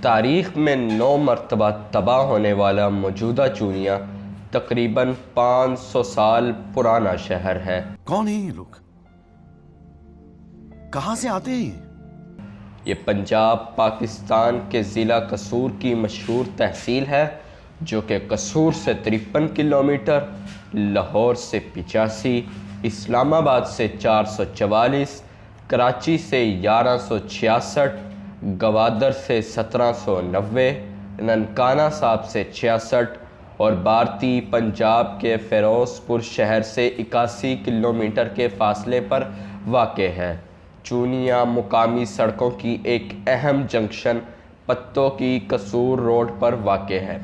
تاریخ میں 9 مرتبہ تباہ ہونے والا موجودہ چونیا تقریباً 500 سال پرانا شہر ہے۔ کون ہیں یہ لوگ؟ کہاں سے آتے ہیں؟ یہ پنجاب پاکستان کے ضلع قصور کی مشہور تحصیل ہے، جو کہ قصور سے 53 کلومیٹر، لاہور سے 85، اسلام آباد سے 444، کراچی سے 1166، گوادر سے 1790، ننکانہ صاحب سے 66 اور بھارتی پنجاب کے فیروز پور شہر سے 81 کلومیٹر کے فاصلے پر واقع ہے۔ چونیا مقامی سڑکوں کی ایک اہم جنکشن پتوں کی قصور روڈ پر واقع ہے۔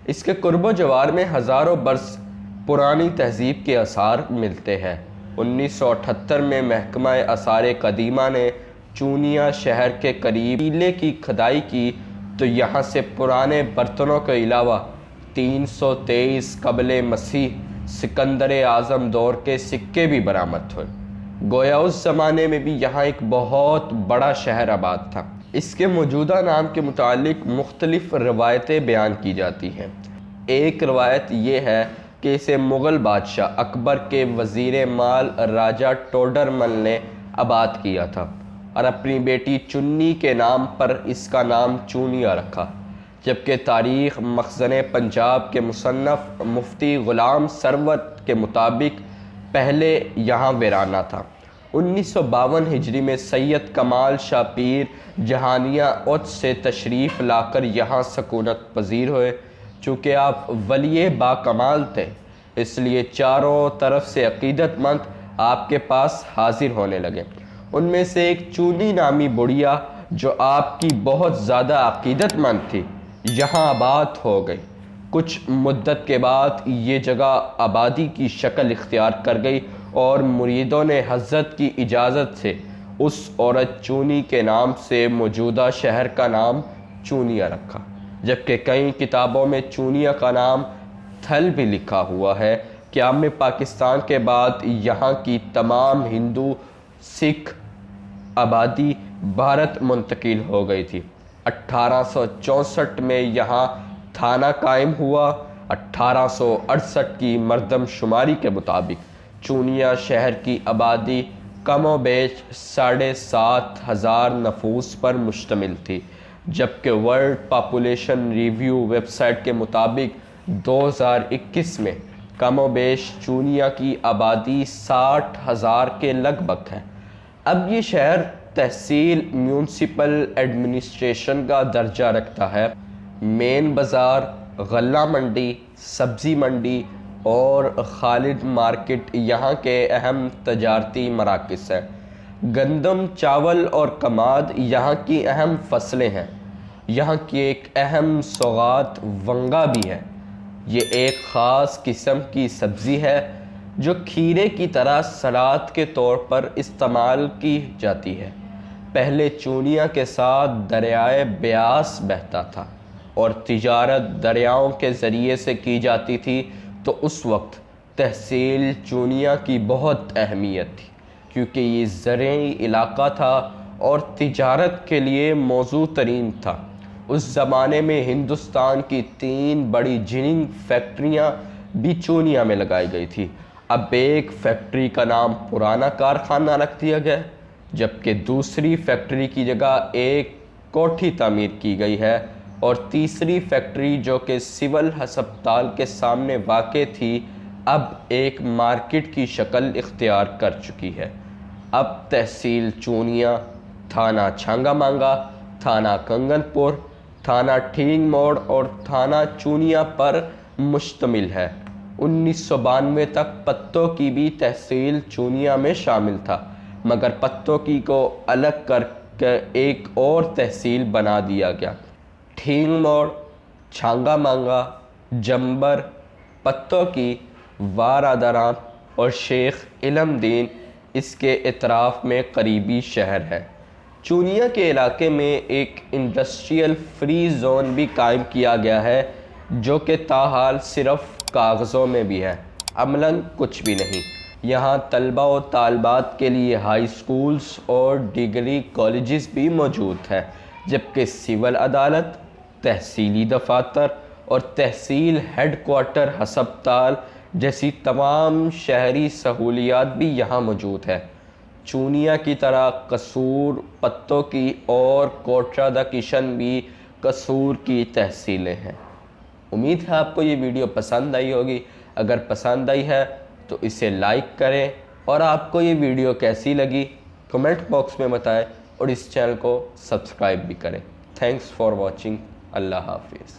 اس کے قرب و جوار میں ہزاروں برس پرانی تہذیب کے آثار ملتے ہیں۔ 1978 میں محکمہ آثار قدیمہ نے چونیا شہر کے قریب ٹیلے کی کھدائی کی تو یہاں سے پرانے برتنوں کے علاوہ 323 قبل مسیح سکندر اعظم دور کے سکے بھی برآمد ہوئے۔ گویا اس زمانے میں بھی یہاں ایک بہت بڑا شہر آباد تھا۔ اس کے موجودہ نام کے متعلق مختلف روایتیں بیان کی جاتی ہیں۔ ایک روایت یہ ہے کہ اسے مغل بادشاہ اکبر کے وزیر مال راجہ ٹوڈر مل نے آباد کیا تھا اور اپنی بیٹی چنی کے نام پر اس کا نام چونیا رکھا، جبکہ تاریخ مخزن پنجاب کے مصنف مفتی غلام سرور کے مطابق پہلے یہاں ویرانہ تھا۔ 1952 ہجری میں سید کمال شاہ پیر جہانیہ اوچ سے تشریف لا کر یہاں سکونت پذیر ہوئے۔ چونکہ آپ ولی با کمال تھے، اس لیے چاروں طرف سے عقیدت مند آپ کے پاس حاضر ہونے لگے۔ ان میں سے ایک چونی نامی بڑھیا جو آپ کی بہت زیادہ عقیدت مند تھی، یہاں آباد ہو گئی۔ کچھ مدت کے بعد یہ جگہ آبادی کی شکل اختیار کر گئی اور مریدوں نے حضرت کی اجازت سے اس عورت چونی کے نام سے موجودہ شہر کا نام چونیا رکھا، جبکہ کئی کتابوں میں چونیا کا نام تھل بھی لکھا ہوا ہے۔ قیام پاکستان کے بعد یہاں کی تمام ہندو سکھ آبادی بھارت منتقل ہو گئی تھی۔ 1864 میں یہاں تھانہ قائم ہوا۔ 1868 کی مردم شماری کے مطابق چونیا شہر کی آبادی کم و بیش 7,500 نفوس پر مشتمل تھی، جبکہ world population review website کے مطابق 2021 میں کم و بیش چونیا کی آبادی 60,000 کے لگ بھگ ہے۔ اب یہ شہر تحصیل میونسپل ایڈمنسٹریشن کا درجہ رکھتا ہے۔ مین بازار، غلہ منڈی، سبزی منڈی اور خالد مارکیٹ یہاں کے اہم تجارتی مراکز ہیں۔ گندم، چاول اور کماد یہاں کی اہم فصلیں ہیں۔ یہاں کی ایک اہم سوغات ونگا بھی ہے۔ یہ ایک خاص قسم کی سبزی ہے جو کھیرے کی طرح سلاد کے طور پر استعمال کی جاتی ہے۔ پہلے چونیا کے ساتھ دریائے بیاس بہتا تھا اور تجارت دریاؤں کے ذریعے سے کی جاتی تھی، تو اس وقت تحصیل چونیا کی بہت اہمیت تھی، کیونکہ یہ زرعی علاقہ تھا اور تجارت کے لیے موزوں ترین تھا۔ اس زمانے میں ہندوستان کی 3 بڑی جننگ فیکٹریاں بھی چونیا میں لگائی گئی تھی۔ اب ایک فیکٹری کا نام پرانا کارخانہ رکھ دیا گیا، جبکہ دوسری فیکٹری کی جگہ ایک کوٹھی تعمیر کی گئی ہے اور تیسری فیکٹری جو کہ سول ہسپتال کے سامنے واقع تھی، اب ایک مارکیٹ کی شکل اختیار کر چکی ہے۔ اب تحصیل چونیا تھانہ چھانگا مانگا، تھانہ کنگن پور، تھانہ ٹھینگ موڑ اور تھانہ چونیا پر مشتمل ہے۔ 1992 تک پتوں کی بھی تحصیل چونیا میں شامل تھا، مگر پتوں کی کو الگ کر کے ایک اور تحصیل بنا دیا گیا۔ ٹھینگ موڑ، چھانگا مانگا، جمبر، پتوں کی، وارادران اور شیخ علم دین اس کے اطراف میں قریبی شہر ہے۔ چونیا کے علاقے میں ایک انڈسٹریل فری زون بھی قائم کیا گیا ہے، جو کہ تاحال صرف کاغذوں میں بھی ہے، عملاً کچھ بھی نہیں۔ یہاں طلبہ و طالبات کے لیے ہائی سکولز اور ڈگری کالجز بھی موجود ہیں، جبکہ سول عدالت، تحصیلی دفاتر اور تحصیل ہیڈ کوارٹر ہسپتال جیسی تمام شہری سہولیات بھی یہاں موجود ہے۔ چونیا کی طرح قصور، پتوں کی اور کوٹرہ دا کشن بھی قصور کی تحصیلیں ہیں۔ امید ہے آپ کو یہ ویڈیو پسند آئی ہوگی۔ اگر پسند آئی ہے تو اسے لائک کریں، اور آپ کو یہ ویڈیو کیسی لگی کمنٹ باکس میں بتائیں، اور اس چینل کو سبسکرائب بھی کریں۔ Thanks for watching. اللہ حافظ۔